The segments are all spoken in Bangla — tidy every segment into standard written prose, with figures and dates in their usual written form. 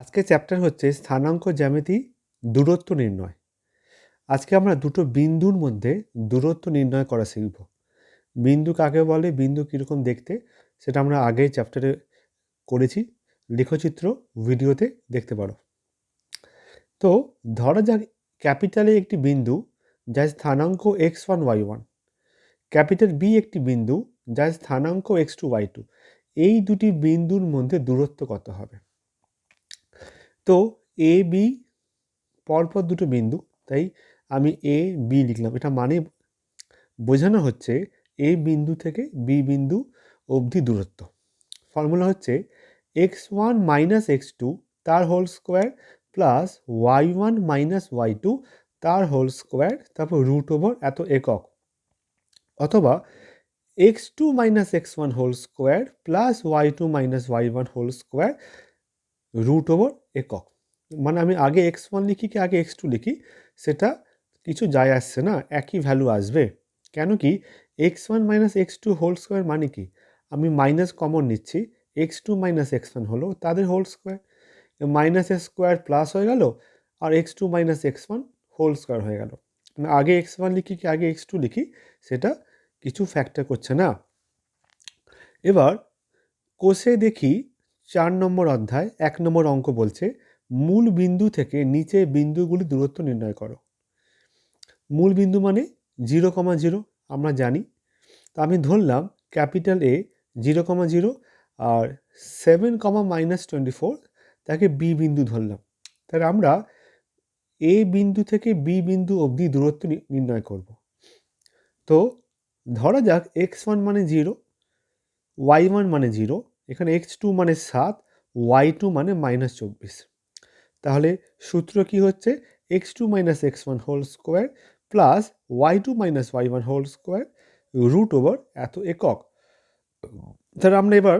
আজকের চ্যাপ্টার হচ্ছে স্থানাঙ্ক জ্যামিতি দূরত্ব নির্ণয়। আজকে আমরা দুটো বিন্দুর মধ্যে দূরত্ব নির্ণয় করা শিখব। বিন্দু কাকে বলে, বিন্দু কীরকম দেখতে, সেটা আমরা আগেই চ্যাপ্টারে করেছি। লেখচিত্র ভিডিওতে দেখতে পারো। তো ধরা যাক ক্যাপিটালে একটি বিন্দু যার স্থানাঙ্ক x1 y1, ক্যাপিটাল বি একটি বিন্দু যার স্থানাঙ্ক x2 y2। এই দুটি বিন্দুর মধ্যে দূরত্ব কত হবে? তো এ বি পরপর দুটো বিন্দু, তাই আমি এ বি লিখলাম। এটা মানে বোঝানো হচ্ছে এ বিন্দু থেকে বি বিন্দু অবধি দূরত্ব। ফর্মুলা হচ্ছে x1 মাইনাস x2 তার whole square plus y1 minus y2 তার হোল স্কোয়ার, তারপর রুট ওভার এত একক, অথবা x2 minus x1 whole square plus y2 minus y1 whole square root over একক। মানে আমি আগে x1 লিখি কি আগে x2 লিখি সেটা কিছু যায় আসছে না, একই ভ্যালু আসবে। কেন কি x1 minus x2 whole square মানে কি, আমি মাইনাস কমন নিচ্ছি, x2 মাইনাস x1 হলো তাদের হোল স্কোয়ার, মাইনাস এর স্কোয়ার প্লাস হয়ে গেল আর x2 minus x1 whole square হয়ে গেল। মানে আগে x1 লিখি কি আগে x2 লিখি সেটা কিছু ফ্যাক্টর করছে না। এবার কোষে দেখি 4 নম্বর অধ্যায় 1 নম্বর অঙ্ক বলছে মূল বিন্দু থেকে নিচে বিন্দুগুলি দূরত্ব নির্ণয় করো। মূল বিন্দু মানে 0,0 আমরা জানি। তো আমি ধরলাম ক্যাপিটাল এ 0,0 আর 7,-24 তাকে বি বিন্দু ধরলাম। তাহলে আমরা এ বিন্দু থেকে বি বিন্দু অবধি দূরত্ব নির্ণয় করব। তো ধরা যাক x1 মানে 0, y1 মানে 0, এখানে x2 মানে 7, y2 মানে -24। তাহলে সূত্র কি হচ্ছে x2 minus x1 whole square plus y2 minus y1 whole square root over এত একক। তাহলে আমরা এবার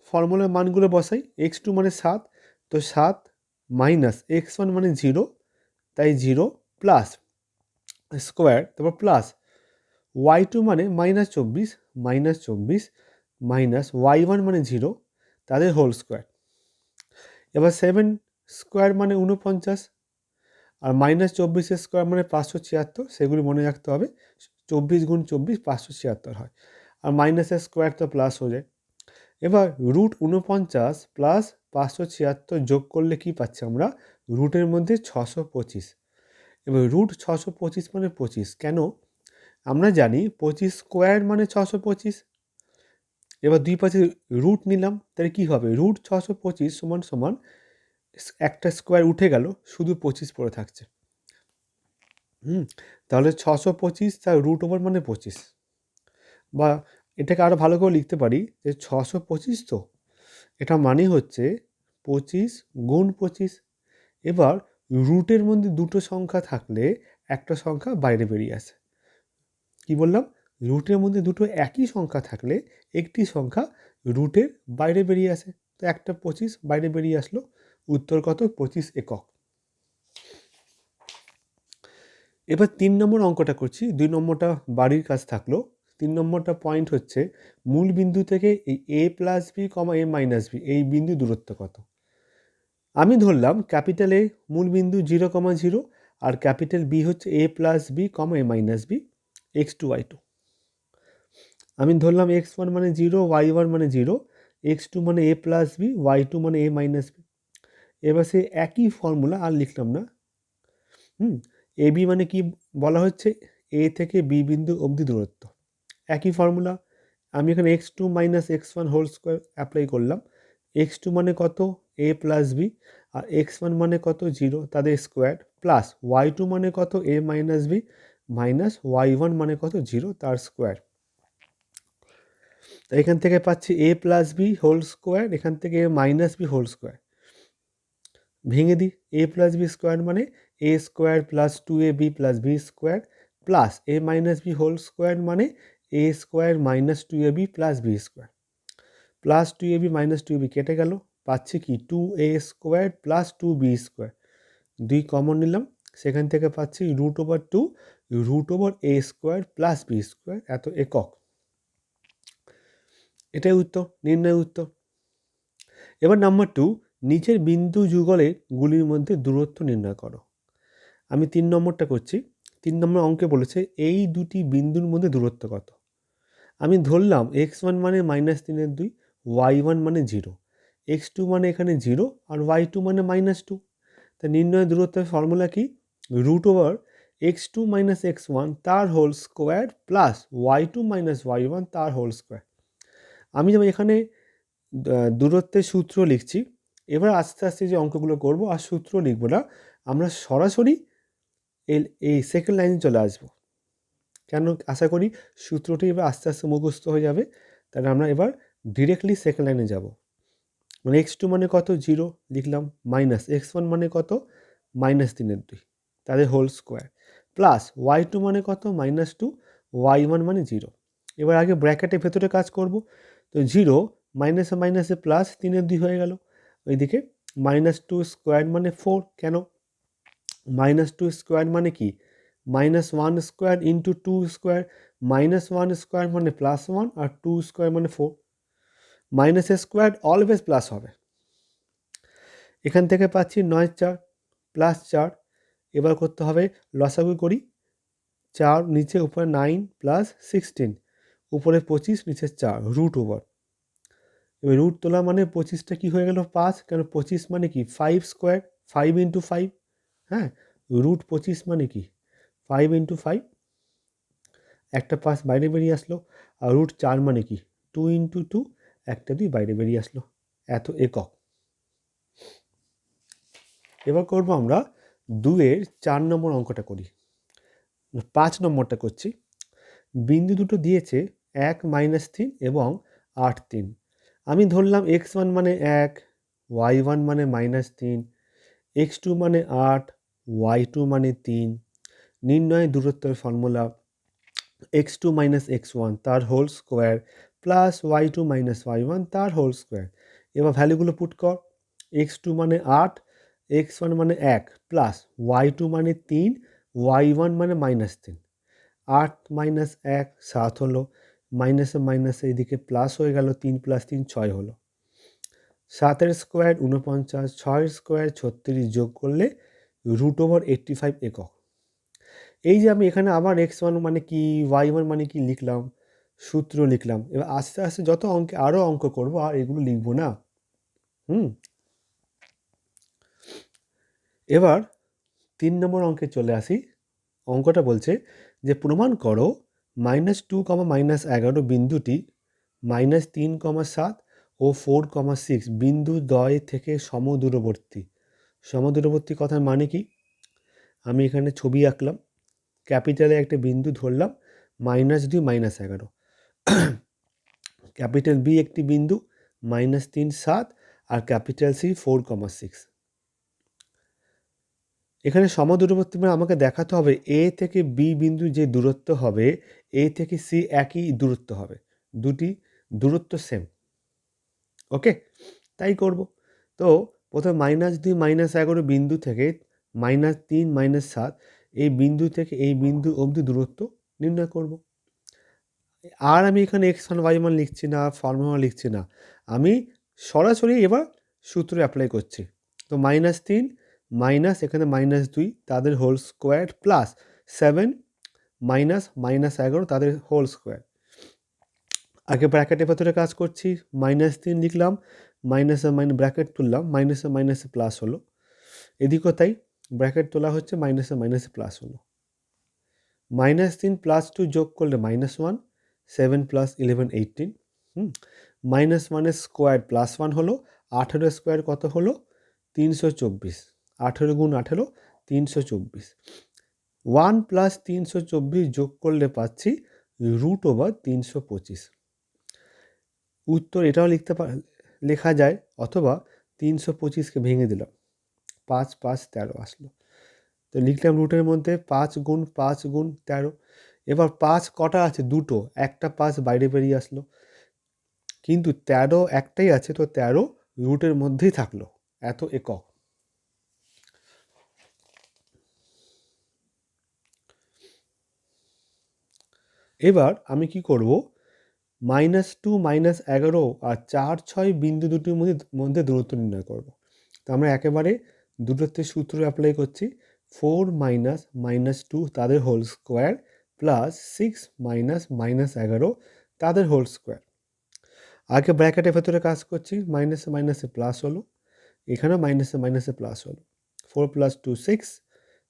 ফর্মুলার মানগুলো বসাই। x2 মানে 7, তো 7 মাইনাস x1 মানে 0, তাই 0 প্লাস স্কোয়ার, তারপর প্লাস y2 মানে -24 মাইনাস y1 মানে 0 তাদের হোল স্কোয়ার। এবার 7 স্কোয়ার মানে 49 আর -24 স্কোয়ার মানে 576, সেগুলি মনে রাখতে হবে। 24 গুণ 24 576 হয়, আর মাইনাসের স্কোয়ার তো প্লাস হয়ে যায়। এবার রুট 49 প্লাস 576 যোগ করলে কি পাচ্ছি আমরা, রুটের মধ্যে 625। এবার রুট 625 মানে 25, কেন আমরা জানি 25 স্কোয়ার মানে 625। এবার দুই পাশে রুট নিলাম, তাহলে কি হবে, রুট 625 সমান সমান একটা স্কোয়ার উঠে গেল, শুধু 25 পড়ে থাকছে। তাহলে 625 তার রুট ওভার মানে 25, বা এটাকে আরও ভালো করে লিখতে পারি যে 625, তো এটা মানে হচ্ছে 25 গুণ 25। এবার রুটের মধ্যে দুটো সংখ্যা থাকলে একটা সংখ্যা বাইরে বেরিয়ে আসে। কি বললাম, রুটের মধ্যে দুটো একই সংখ্যা থাকলে একটি সংখ্যা রুটের বাইরে বেরিয়ে আসে। তো একটা 25 বাইরে বেরিয়ে আসলো, উত্তর কত, 25 একক। এবার 3 নম্বর অঙ্কটা করছি, 2 নম্বরটা বাড়ির কাজ থাকলো। 3 নম্বরটা পয়েন্ট হচ্ছে মূল বিন্দু থেকে এই a plus B comma a minus B এই বিন্দু দূরত্ব কত। আমি ধরলাম ক্যাপিটাল এ মূল বিন্দু 0,0 আর ক্যাপিটাল বি হচ্ছে a plus B comma a minus B x2 y2। আমি ধরলাম x1 মানে 0, y1 মানে 0, x2 মানে a প্লাস বি, y2 মানে a মাইনাস বি। এবার সে একই ফর্মুলা আর লিখলাম না। এ বি মানে কি বলা হচ্ছে, এ থেকে বি বিন্দু অবধি দূরত্ব। একই ফর্মুলা, আমি এখানে x2 minus x1 whole square apply করলাম। x2 মানে কত, a plus B, R x1 মানে কত 0 তাদের স্কোয়ার, প্লাস y2 মানে কত a minus B, minus y1 মানে কত 0 তার স্কোয়ার। তো এখান থেকে পাচ্ছি a plus B whole square, এখান থেকে a minus B whole square. ভেঙে দিই, a প্লাস বি স্কোয়ার মানে a square plus 2ab plus B square, plus a minus B whole square মানে a square minus 2ab plus B square. Plus 2ab minus 2ab কেটে গেল, পাচ্ছি কি 2a square plus 2b square. 2 common নিলাম, সেখান থেকে পাচ্ছি root over 2 root over a square plus B square এত একক। এটাই উত্তর, নির্ণয় উত্তর। এবার নাম্বার 2, নিচের বিন্দু যুগলের মধ্যে দূরত্ব নির্ণয় করো। আমি 3 নম্বরটা করছি। 3 নম্বর অঙ্কে বলেছে এই দুটি বিন্দুর মধ্যে দূরত্ব কত। আমি ধরলাম x1 মানে -3/2, y1 মানে 0, x2 মানে এখানে 0 আর y2 মানে -2। তা নির্ণয় দূরত্বের ফর্মুলা কি? √x2 - x1 তার whole square plus y2 - y1 তার হোল স্কোয়ার। আমি যেমন এখানে দূরত্বের সূত্র লিখছি, এবার আস্তে আস্তে যে অঙ্কগুলো করব আর সূত্র লিখব না, আমরা সরাসরি এই সেকেন্ড লাইনে চলে আসবো। কেন? আশা করি সূত্রটি এবার আস্তে আস্তে মুখস্থ হয়ে যাবে। তাহলে আমরা এবার ডিরেক্টলি সেকেন্ড লাইনে যাব। মানে x2 মানে কত? 0 লিখলাম, মাইনাস x1 মানে কত? -3/2 তাদের হোল স্কোয়ার প্লাস y2 মানে কত? -2, y1 মানে 0। এবার আগে ব্র্যাকেটের ভেতরে কাজ করব। তো 0 মাইনাসে মাইনাসে প্লাস 3/2 হয়ে গেল। ওইদিকে -2 স্কোয়ার মানে 4। কেন? -2 স্কোয়ার মানে কি? -1 স্কোয়ার ইন্টু 2 স্কোয়ার, -1 স্কোয়ার মানে +1 আর 2 স্কোয়ার মানে 4। মাইনাস স্কোয়ার অলওয়েজ প্লাস হবে। এখান থেকে পাচ্ছি 9 4 প্লাস 4। এবার করতে হবে লসাগু করি। 4 নিচে উপরে 9 প্লাস 16 উপরে 25 নিচে 4 √ওভার। এবার রুট তোলা মানে 25টা কি হয়ে গেল? 5। কেন? 25 মানে কি? 5 স্কোয়ার, 5 ইন্টু 5। হ্যাঁ, √25 মানে কি? 5 ইন্টু 5। একটা 5 বাইরে বেরিয়ে আসলো। আর √4 মানে কি? 2 ইন্টু 2, একটা 2 বাইরে বেরিয়ে আসলো। এত একক। এবার করবো আমরা 2-এর 4 নম্বর অঙ্কটা করি। 5 নম্বরটা করছি। বিন্দু দুটো দিয়েছে 1 -3 এবং 8 3। আমি ধরলাম x1 মানে 1, y1 মানে -3, x2 মানে 8, y2 মানে 3। নির্ণয় দূরত্বের ফর্মুলা x2 - x1 তার whole square plus y2 - y1 তার হোল স্কোয়ার। এবার ভ্যালুগুলো পুট কর। x2 মানে 8, x1 মানে 1 প্লাস y2 মানে 3, y1 মানে -3। 8 - 1 7 হলো, মাইনাসে মাইনাসে এদিকে প্লাস হয়ে গেল, 3 + 3 6 হলো। 7-এর স্কোয়ার 49, 6-এর স্কোয়ার 36 যোগ করলে √85 একক। এই যে আমি এখানে আবার x1 মানে কি, y1 মানে কি লিখলাম, সূত্র লিখলাম। এবার আস্তে আস্তে যত অঙ্কে আরও অঙ্ক করব আর এগুলো লিখবো না। এবার 3 নম্বর অঙ্কে চলে আসি। অঙ্কটা বলছে যে প্রমাণ করো -2, -11 বিন্দুটি -3, 7 ও 4, 6 বিন্দু দ্বয় থেকে সমদূরবর্তী। সমদূরবর্তী কথার মানে কি? আমি এখানে ছবি আঁকলাম, ক্যাপিটালে একটা বিন্দু ধরলাম -2, -11, ক্যাপিটাল বি একটি বিন্দু -3, 7 আর ক্যাপিটাল সি 4, 6। এখানে সমদূরবর্তী মানে আমাকে দেখাতে হবে এ থেকে বি বিন্দু যে দূরত্ব হবে, এ থেকে সি একই দূরত্ব হবে, দুটি দূরত্ব সেম। ওকে, তাই করব। তো প্রথমে -2, -11 বিন্দু থেকে -3, -7 এই বিন্দু থেকে এই বিন্দু অবধি দূরত্ব নির্ণয় করব। আর আমি এখানে x1 y1 লিখছি না, ফর্মুলা লিখছি না, আমি সরাসরি এবার সূত্র অ্যাপ্লাই করছি। তো -3 মাইনাস এখানে -2 তাদের হোল স্কোয়ার প্লাস 7 মাইনাস -11 তাদের হোল স্কোয়ার। আগে ব্র্যাকেটের ভেতরে কাজ করছি, -3 লিখলাম, মাইনাসে ব্র্যাকেট তুললাম, মাইনাসে মাইনাসে প্লাস হলো। এদিকেও তাই, ব্র্যাকেট তোলা হচ্ছে, মাইনাসে মাইনাসে প্লাস হলো। -3 + 2 যোগ করলে -1, 7 + 11 18। -1 স্কোয়ার +1 হলো, 18 স্কোয়ার কত হলো? 324। 18 গুণ 18 324। 1 + 324 যোগ করলে পাচ্ছি √325। উত্তর এটাও লেখা যায়, অথবা 325কে ভেঙে দিলাম, 5 5 13 আসলো। তো লিখলাম রুটের মধ্যে 5 গুণ 5 গুণ 13। এবার 5 কটা আছে? দুটো, একটা 5 বাইরে বেরিয়ে আসলো, কিন্তু 13 একটাই আছে, তো 13 রুটের মধ্যেই থাকলো, এত একক। এবার আমি কি করব? -2, -11 আর 4 6 বিন্দু দুটির মধ্যে দূরত্ব নির্ণয় করব। তো আমরা একেবারে দূরত্বের সূত্র অ্যাপ্লাই করছি। 4 মাইনাস -2 তাদের হোল স্কোয়ার প্লাস 6 মাইনাস -11 তাদের হোল স্কোয়ার। আগে ব্র্যাকেটের ভেতরে কাজ করছি, মাইনাসে মাইনাসে প্লাস হলো, এখানেও মাইনাসে মাইনাসে প্লাস হলো। 4 + 2 6,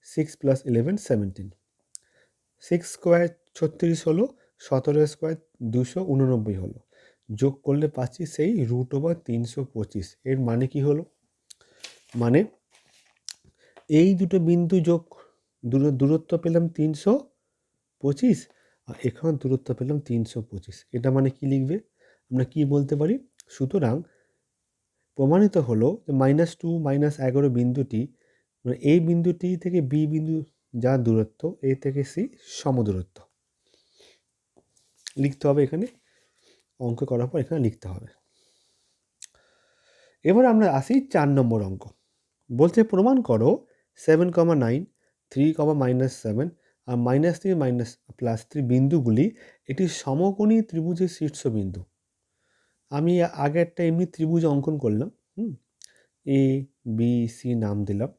6 + 11 17, 6 স্কোয়ার 36 হলো, 17 স্কোয়ার 289 হলো। যোগ করলে পাচ্ছি সেই √325। এর মানে কি হলো? মানে এই দুটো বিন্দু যোগ দূরত্ব পেলাম 325, আর এখানে দূরত্ব পেলাম 325। এটা মানে কি লিখবে? আমরা কি বলতে পারি? সুতরাং প্রমাণিত হলো যে -2 -11 বিন্দুটি, মানে এই বিন্দুটি থেকে বি বিন্দু যা দূরত্ব, এ থেকে সি সমদূরত্ব। লিখতে হবে এখানে, অঙ্ক করার পর এখানে লিখতে হবে। এবার আমরা আসি 4 নম্বর অঙ্ক। বলছে প্রমাণ করো 7,9, 3, -7 আর -3 +3 বিন্দুগুলি একটি সমকোণী ত্রিভুজের শীর্ষবিন্দু। আমি আগে একটা এমনি ত্রিভুজ অঙ্কন করলাম, এ বি সি নাম দিলাম,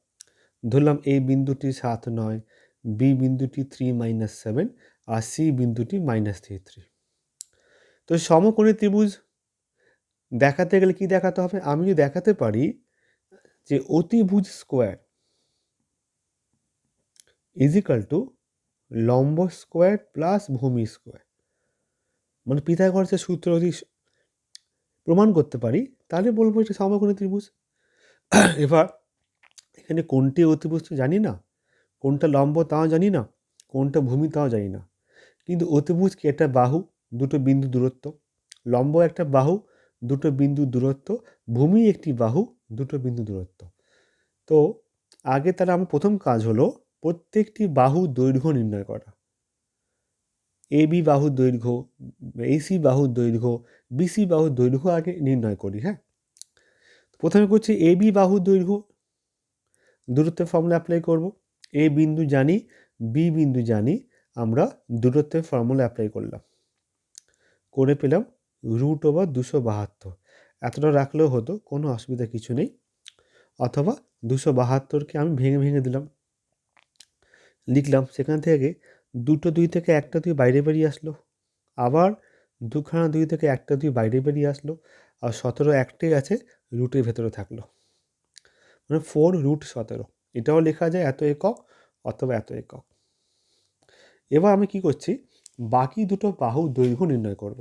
ধরলাম এ বিন্দুটি 7, 9, বি বিন্দুটি 3, -7 আর সি বিন্দুটি -3, 3। তো সমকোণী ত্রিভুজ দেখাতে গেলে কি দেখাতে হবে? আমি যদি দেখাতে পারি যে অতিভুজ স্কোয়ার = লম্ব স্কোয়ার প্লাস ভূমি স্কোয়ার, মানে পিথাগোরাসের সূত্র যদি প্রমাণ করতে পারি তাহলে বলবো এটা সমকোণী ত্রিভুজ। এবার এখানে কোনটি অতিভুজ তো জানি না, কোনটা লম্ব তাও জানি না, কোনটা ভূমি তাও জানি না, কিন্তু অতিভুজ কি? একটা বাহু, দুটো বিন্দু দূরত্ব। লম্ব একটা বাহু, দুটো বিন্দু দূরত্ব। ভূমি একটি বাহু, দুটো বিন্দু দূরত্ব। তো আগে তাহলে আমার প্রথম কাজ হলো প্রত্যেকটি বাহুর দৈর্ঘ্য নির্ণয় করা। এবি বাহুর দৈর্ঘ্য, এসি বাহুর দৈর্ঘ্য, বিসি বাহুর দৈর্ঘ্য আগে নির্ণয় করি। হ্যাঁ, প্রথমে করছি এবি বাহুর দৈর্ঘ্য, দূরত্বের ফর্মুলা অ্যাপ্লাই করব। এ বিন্দু জানি, বি বিন্দু জানি, আমরা দূরত্বের ফর্মুলা অ্যাপ্লাই করলাম, করে পেলাম √272। এতটা রাখলেও হতো, কোনো অসুবিধা কিছু নেই। অথবা 272কে আমি ভেঙে ভেঙে দিলাম, লিখলাম সেখান থেকে দুটো 2 থেকে একটা 2 বাইরে বেরিয়ে আসলো, আবার দুখানা 2 থেকে একটা 2 বাইরে বেরিয়ে আসলো, আর 17 একটাই আছে, রুটের ভেতরে থাকলো, মানে 4√17। এটাও লেখা যায় এত একক অথবা এত একক। এবার আমি কি করছি? বাকি দুটো বাহুর দৈর্ঘ্য নির্ণয় করব।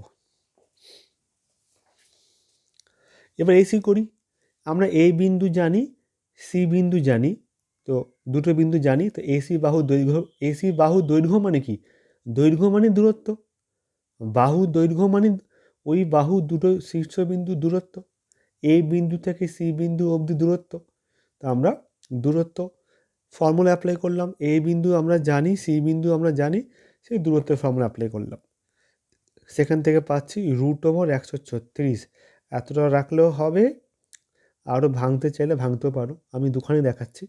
এবার এসি করি। আমরা এ বিন্দু জানি, সি বিন্দু জানি, তো দুটো বিন্দু জানি, তো এসি বাহুর দৈর্ঘ্য, এসি বাহুর দৈর্ঘ্য মানে কি? দৈর্ঘ্য মানে দূরত্ব, বাহু দৈর্ঘ্য মানে ওই বাহু দুটো শীর্ষবিন্দু দূরত্ব, এ বিন্দু থেকে সি বিন্দু অবধি দূরত্ব। তো আমরা দূরত্ব ফর্মুলা অ্যাপ্লাই করলাম, এ বিন্দু আমরা জানি, সি বিন্দু আমরা জানি, সেই দূরত্বের ফর্মুলা অ্যাপ্লাই করলাম। সেখান থেকে পাচ্ছি √136। এতটা রাখলেও হবে, আরও ভাঙতে চাইলে ভাঙতেও পারো, আমি দুখানি দেখাচ্ছি।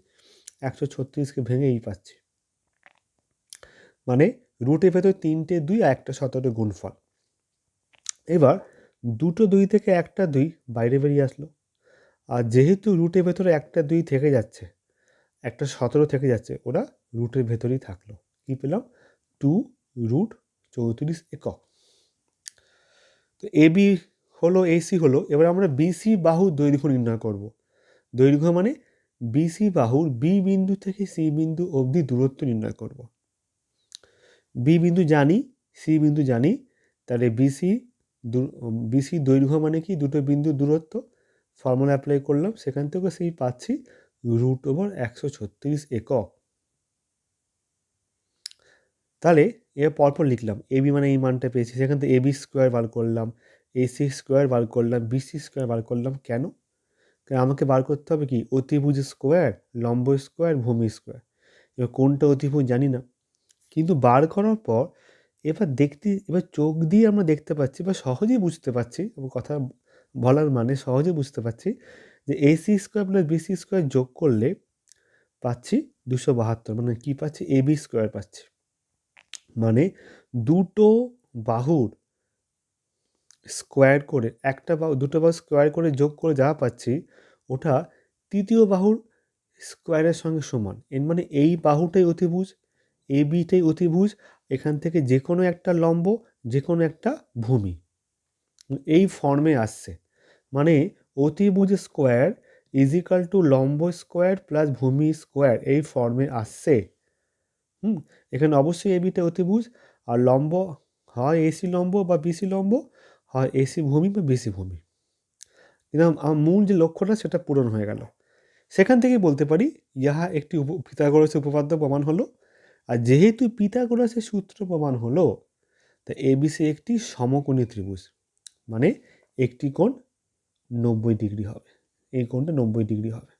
136কে ভেঙে এই পাচ্ছি, মানে রুটের ভেতর 3টে 2 আর একটা 17 গুণফল। এবার দুটো 2 থেকে একটা 2 বাইরে বেরিয়ে আসলো, আর যেহেতু রুটের ভেতরে একটা 2 থেকে যাচ্ছে, একটা 17 থেকে যাচ্ছে, ওরা রুটের ভেতরেই থাকলো। কি পেলাম? 2√34 একক। তো এবি হলো, এসি হলো। এবার আমরা বিসি বাহুর দৈর্ঘ্য নির্ণয় করব। দৈর্ঘ্য মানে বিসি বাহুর বি বিন্দু থেকে সি বিন্দু অবধি দূরত্ব নির্ণয় করব। বি বিন্দু জানি, সি বিন্দু জানি, তাহলে বিসি দৈর্ঘ্য মানে কি? দুটো বিন্দু দূরত্ব। ফর্মুলা অ্যাপ্লাই করলাম, সেখান থেকে সেই পাচ্ছি √136 একক। তাহলে এর পরপর লিখলাম, এবি মানে এই মানটা পেয়েছি, সেখান থেকে এবি স্কোয়ার বার করলাম, এসি স্কোয়ার বার করলাম, বিসি স্কোয়ার বার করলাম। কেন? কারণ আমাকে বার করতে হবে কি? অতিভুজ স্কোয়ার, লম্ব স্কোয়ার, ভূমি স্কোয়ার। এবার কোনটা অতিভুজ জানি না, কিন্তু বার করার পর এবার চোখ দিয়ে আমরা দেখতে পাচ্ছি বা সহজেই বুঝতে পারছি, কথা বলার মানে সহজে বুঝতে পারছি যে AC square plus BC square যোগ করলে পাচ্ছি 272, মানে কি পাচ্ছি? এবি স্কোয়ার পাচ্ছি। মানে দুটো বাহুর স্কোয়ার করে, একটা বাহু দুটো বাহু স্কোয়ার করে যোগ করে যা পাচ্ছি, ওটা তৃতীয় বাহুর স্কোয়ারের সঙ্গে সমান। এর মানে এই বাহুটাই অতিভুজ, এ বিটাই অতিভুজ, এখান থেকে যে কোনো একটা লম্ব, যে কোনো একটা ভূমি, এই ফর্মে আসছে। মানে অতিভুজ স্কোয়ার ইজ ইকাল টু লম্ব স্কোয়ার প্লাস ভূমি স্কোয়ার, এই ফর্মে আসছে। এখানে অবশ্যই এ বিটা অতিভুজ, আর লম্ব হয় এসি লম্ব বা বিসি লম্ব, হয় এসি ভূমি বা বিসি ভূমি। কিন্তু আমার মূল যে লক্ষ্যটা সেটা পূরণ হয়ে গেল। সেখান থেকেই বলতে পারি ইহা একটি পিথাগোরাসের উপপাদ্য প্রমাণ হলো। আর যেহেতু পিথাগোরাসের সূত্র প্রমাণ হলো, তা এবিসি একটি সমকোণী ত্রিভুজ, মানে একটি কোণ 90 ডিগ্রি হবে, এই কোণটা 90 ডিগ্রি হবে।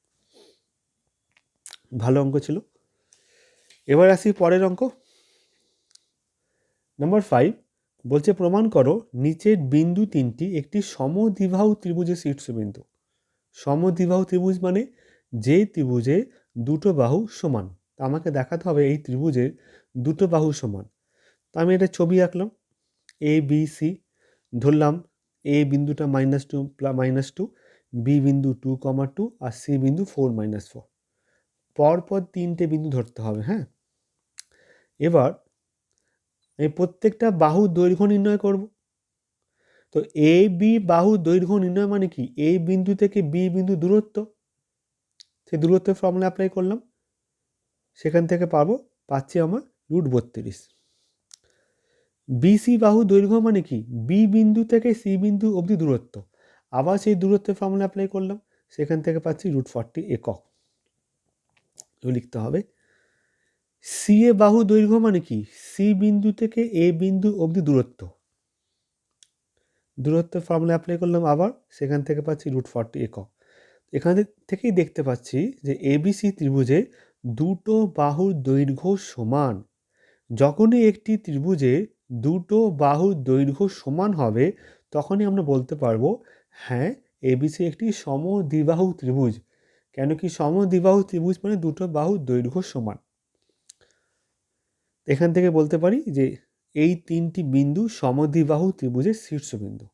ভালো অঙ্ক ছিল। এবার আসি পরের অঙ্ক, নাম্বার 5। বলছে প্রমাণ করো নিচের বিন্দু তিনটি একটি সমদ্বিবাহু ত্রিভুজের শীর্ষবিন্দু। সমদ্বিবাহু ত্রিভুজ মানে যে ত্রিভুজে দুটো বাহু সমান। আমাকে দেখাতে হবে এই ত্রিভুজের দুটো বাহু সমান। তো আমি এটা ছবি আঁকলাম, এ বি সি, ধরলাম এ বিন্দুটা -2 -2, বি বিন্দু 2,2 আর সি বিন্দু 4 -4। পরপর তিনটে বিন্দু ধরতে হবে। হ্যাঁ, এবার এই প্রত্যেকটা বাহু দৈর্ঘ্য নির্ণয় করব। তো এ বি বাহু দৈর্ঘ্য নির্ণয় মানে কি, এই বিন্দু থেকে বি বিন্দু দূরত্ব, সেই দূরত্বের ফর্মুলা অ্যাপ্লাই করলাম, সেখান থেকে পাচ্ছি আমার √32। বিসি বাহু দৈর্ঘ্য মানে কি, বি বিন্দু থেকে সি বিন্দু অবধি দূরত্ব, আবার সেই দূরত্বের ফর্মুলা অ্যাপ্লাই করলাম, সেখান থেকে পাচ্ছি √40 একক। লিখতে হবে সি এ বাহু দৈর্ঘ্য মানে কি, সি বিন্দু থেকে এ বিন্দু অবধি দূরত্ব, দূরত্বের ফর্মুলা অ্যাপ্লাই করলাম আবার, সেখান থেকে পাচ্ছি √40 একক। এখান থেকেই দেখতে পাচ্ছি যে এবিসি ত্রিভুজে দুটো বাহুর দৈর্ঘ্য সমান। যখনই একটি ত্রিভুজে দুটো বাহুর দৈর্ঘ্য সমান হবে, তখনই আমরা বলতে পারবো হ্যাঁ এবিসি একটি সমদ্বিবাহু ত্রিভুজ। কেন কি সমদ্বিবাহু ত্রিভুজ মানে দুটো বাহুর দৈর্ঘ্য সমান। এখান থেকে বলতে পারি যে এই তিনটি বিন্দু সমদ্বিবাহু ত্রিভুজের শীর্ষবিন্দু।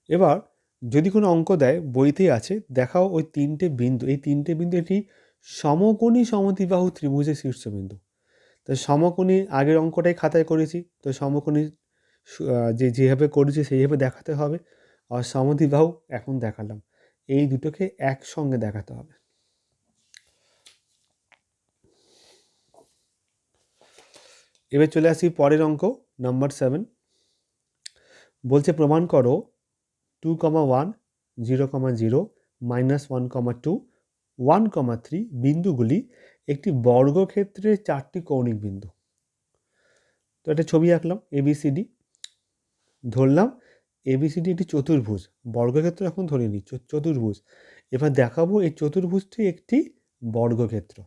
এবার যদি কোনো অঙ্ক দেয়, বইতেই আছে, দেখাও ওই তিনটে বিন্দু, এই তিনটে বিন্দু একটি সমকোণী সমদ্বিবাহু ত্রিভুজের শীর্ষবিন্দু। তো সমকোণী আগের অঙ্কটাই খাতায় করেছি, তো সমকোণী যেভাবে করেছি সেইভাবে দেখাতে হবে, আর সমদ্বিবাহু এখন দেখালাম, এই দুটোকে একসঙ্গে দেখাতে হবে। এবার চলে আসি পরের অঙ্ক, নাম্বার 7। বলছে প্রমাণ করো 2,1, 0,0, -1,2, 1,3 বিন্দুগুলি একটি বর্গক্ষেত্রের চারটি কৌণিক বিন্দু। তো একটা ছবি আঁকলাম এবিসিডি, ধরলাম এবিসিডি একটি চতুর্ভুজ, বর্গক্ষেত্র এখন ধরিনি, চতুর্ভুজ। এবার দেখাবো এই চতুর্ভুজটি একটি বর্গক্ষেত্র,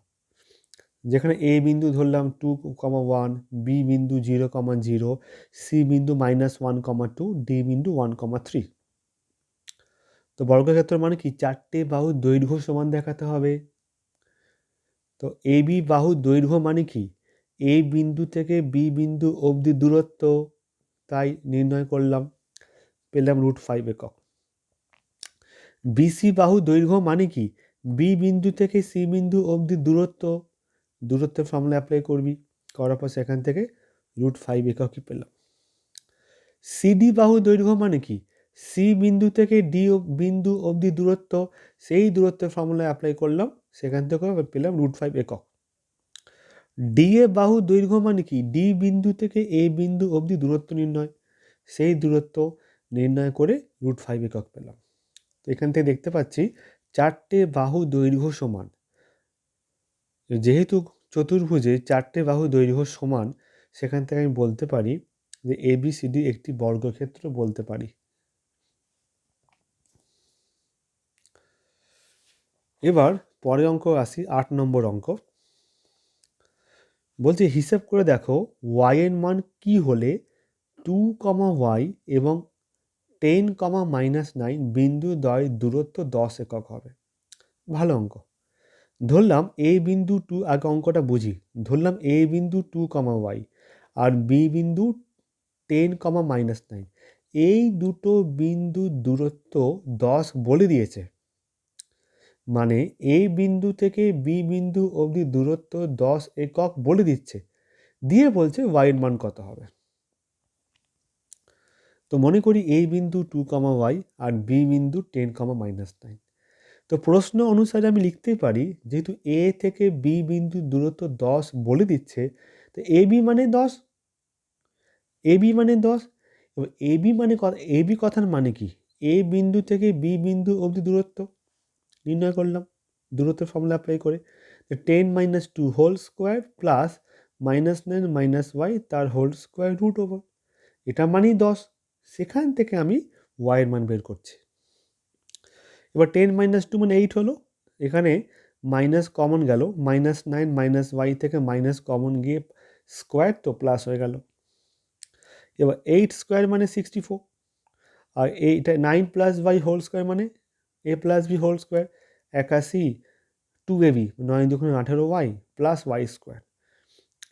যেখানে এ বিন্দু ধরলাম 2,1, বি বিন্দু 0,0, সি বিন্দু -1,2, ডি বিন্দু 1,3। তো বর্গক্ষেত্র মানে কি, চারটে বাহুর দৈর্ঘ্য সমান দেখাতে হবে। তো এ বি বাহুর দৈর্ঘ্য মানে কি, এ বিন্দু থেকে বি বিন্দু অবধি দূরত্ব, তাই নির্ণয় করলাম, পেলাম √5 একক। বিসি বাহু দৈর্ঘ্য মানে কি, বি বিন্দু থেকে সি বিন্দু অবধি দূরত্ব, দূরত্বের ফর্মুলা অ্যাপ্লাই করবি, করার পর সেখান থেকে √5 এককই পেলাম। সিডি বাহু দৈর্ঘ্য মানে কি, সি বিন্দু থেকে ডি বিন্দু অবধি দূরত্ব, সেই দূরত্বের ফর্মুলা অ্যাপ্লাই করলাম, সেখান থেকে পেলাম √5 একক। ডি এ বাহু দৈর্ঘ্য মানে কি, ডি বিন্দু থেকে এ বিন্দু অবধি দূরত্ব নির্ণয়, সেই দূরত্ব নির্ণয় করে √5 একক পেলাম। তো এখান থেকে দেখতে পাচ্ছি চারটে বাহু দৈর্ঘ্য সমান। যেহেতু চতুর্ভুজে চারটে বাহু দৈর্ঘ্য সমান, সেখান থেকে আমি বলতে পারি যে এবিসিডি একটি বর্গক্ষেত্র বলতে পারি। এবার পরের অঙ্ক আসি, 8 নম্বর অঙ্ক। বলছে হিসাব করে দেখো y এর মান কি হলে 2, y এবং 10, -9 বিন্দু দ্বয় দূরত্ব 10 একক হবে। ভালো অঙ্ক। ধরলাম এ বিন্দু 2, আগে অঙ্কটা বুঝি, ধরলাম এ বিন্দু 2, y আর বি বিন্দু 10, -9, এই দুটো বিন্দু দূরত্ব 10 বলে দিয়েছে। মানে এই বিন্দু থেকে বি বিন্দু অবধি দূরত্ব 10 একক বলে দিচ্ছে, দিয়ে বলছে ওয়াইয়ের মান কত হবে। তো মনে করি এই বিন্দু 2, আর বি বিন্দু 10, -9। তো প্রশ্ন অনুসারে আমি লিখতেই পারি, যেহেতু এ থেকে বি বিন্দুর দূরত্ব 10 বলে দিচ্ছে, তো এ বি মানে 10, এবি মানে 10। এবার এবি কথার মানে কি, এ বিন্দু থেকে বি বিন্দু অবধি দূরত্ব নির্ণয় করলাম দূরত্বের ফর্মুলা অ্যাপ্লাই করে। 10 - 2 হোল স্কোয়ার প্লাস -9 - y তার হোল স্কোয়ার রুট ওভার, এটা মানেই 10। সেখান থেকে আমি ওয়াইয়ের মান বের করছি। এবার 10 - 2 মানে 8 হলো, এখানে মাইনাস কমন গেল, -9 - y থেকে মাইনাস কমন গিয়ে স্কোয়ার তো প্লাস হয়ে গেল। এবার 8 স্কোয়ার মানে 64, আর এইটা 9 + y হোল স্কোয়ার মানে a + b whole square 81, 2ab 9 × 18y plus y square.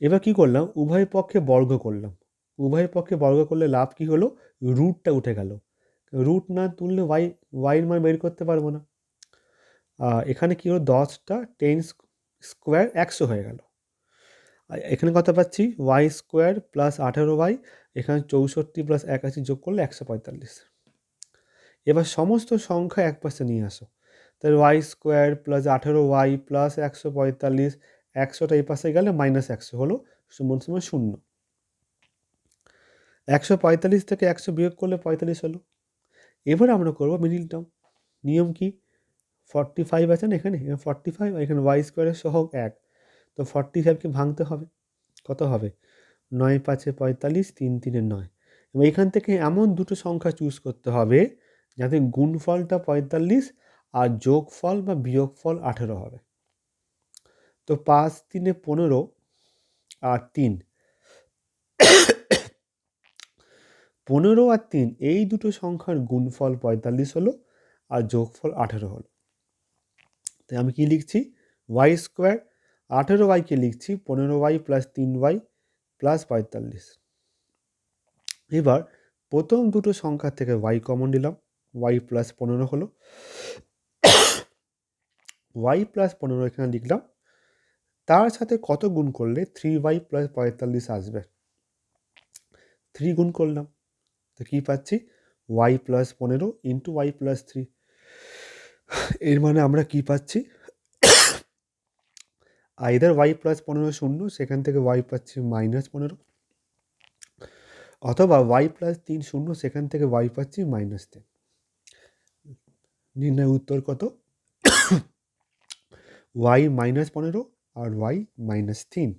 এবার কি করলাম, উভয় পক্ষে বর্গ করলাম। উভয় পক্ষে বর্গ করলে লাভ কি হলো, রুটটা উঠে গেল। রুট না তুললে ওয়াইয়ের মান বের করতে পারবো না। এখানে কি হলো, 10টা 10 স্কোয়ার 100 হয়ে গেল। এখানে কত পাচ্ছি, ওয়াই স্কোয়ার প্লাস 18y, এখানে 64 + 81 যোগ করলে 145। এবার সমস্ত সংখ্যা এক পাশে নিয়ে আসো, তাহলে Y square plus 18y plus 145, 100টা এই পাশে গেলে -100 হলো, সমান সমান 0। 145 থেকে 100 বিয়োগ করলে 45 হলো। এবার আমরা করব মিডিল টার্ম। নিয়ম কি, 45 আছে না এখানে, 45, এখানে ওয়াই স্কোয়ারের সহগ 1, তো 45কে ভাঙতে হবে। কত হবে, 9 × 5 = 45, 3 × 3 = 9। এবং এখান থেকে এমন দুটো সংখ্যা চুজ করতে হবে যাতে গুণফলটা 45 আর যোগফল বা বিয়োগফল 18 হবে। তো 5 × 3 = 15 আর 3, 15 আর 3 এই দুটো সংখ্যার গুণফল 45 হলো, আর যোগফল 18 হলো। তাই আমি কি লিখছি, ওয়াই স্কোয়ার 18y-কে লিখছি 15y + 3y + 45। এবার প্রথম দুটো সংখ্যা থেকে y কমন নিলাম, y + 15 হলো, y + 15 এখানে লিখলাম। তার সাথে কত গুণ করলে 3y + 45 আসবে, 3 গুণ করলাম, তো কি পাচ্ছি, y + 15 × y + 3। এর মানে আমরা কি পাচ্ছি, আইদার y + 15 শূন্য, সেখান থেকে y পাচ্ছি -15, অথবা y + 3 শূন্য, সেখান থেকে y পাচ্ছি -3। নির্ণয় উত্তর কত, y -15 আর y -3।